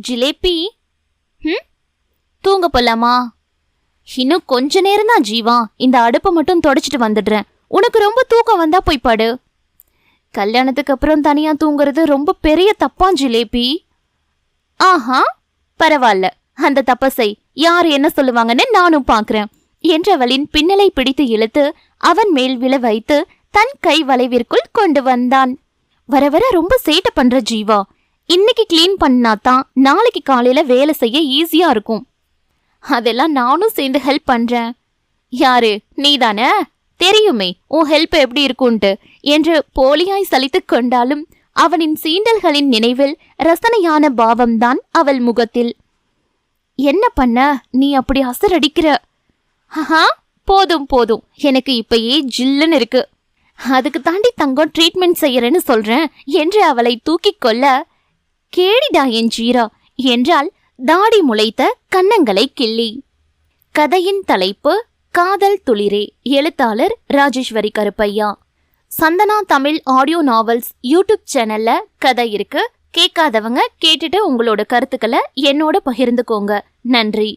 ஜிலேபி, தூங்க போலாமா? இன்னும் கொஞ்ச நேரம் தான் ஜீவா, இந்த அடுப்பை மட்டும் தொடச்சிட்டு வந்துடுறேன். உனக்கு ரொம்ப தூக்கம் வந்தா போய் படு. கல்யாணத்துக்கு அப்புறம் தனியா தூங்குறது ரொம்ப பெரிய தப்பா ஜிலேபி? ஆஹா, பரவாயில்ல, அந்த தப்பசை யார் என்ன சொல்லுவாங்கன்னு நானும் பாக்குறேன் என்றவளின் பின்னலை பிடித்து இழுத்து அவன் மேல் விழ வைத்து தன் கை வளைவிற்குள் கொண்டு வந்தான். வர வர ரொம்ப சேட்டை பண்ற ஜீவா. இன்னைக்கு கிளீன் பண்ணாதான் நாளைக்கு காலையில வேலை செய்ய ஈஸியா இருக்கும். அதெல்லாம் நானும் சேர்ந்து ஹெல்ப் பண்றேன். யாரு, நீதானே? தெரியுமே உன் ஹெல்ப் எப்படி இருக்கும்ட்டு என்று போலியாய் சலித்து கொண்டாலும் அவனின் சீண்டல்களின் நினைவில் ரசனையான பாவம்தான் அவள் முகத்தில். என்ன பண்ண நீ அப்படி அசரடிக்கிற? ஆஹா, போதும் போதும், எனக்கு இப்பயே ஜில்லுன்னு இருக்கு. அதுக்கு தாண்டி தங்கம் ட்ரீட்மெண்ட் செய்யறேன்னு சொல்றேன் என்று அவளை தூக்கிக் கொள்ள, கேடிடா என் ஜீரா என்றால் தாடி முளைத்த கன்னங்களை கிள்ளி. கதையின் தலைப்பு காதல் துளிரே. எழுத்தாளர் Rajeswari Karuppaiah. Santhana Tamil audio novels YouTube சேனல்ல கதை இருக்கு. கேட்காதவங்க கேட்டுட்டு உங்களோட கருத்துக்களை என்னோட பகிர்ந்துக்கோங்க. நன்றி.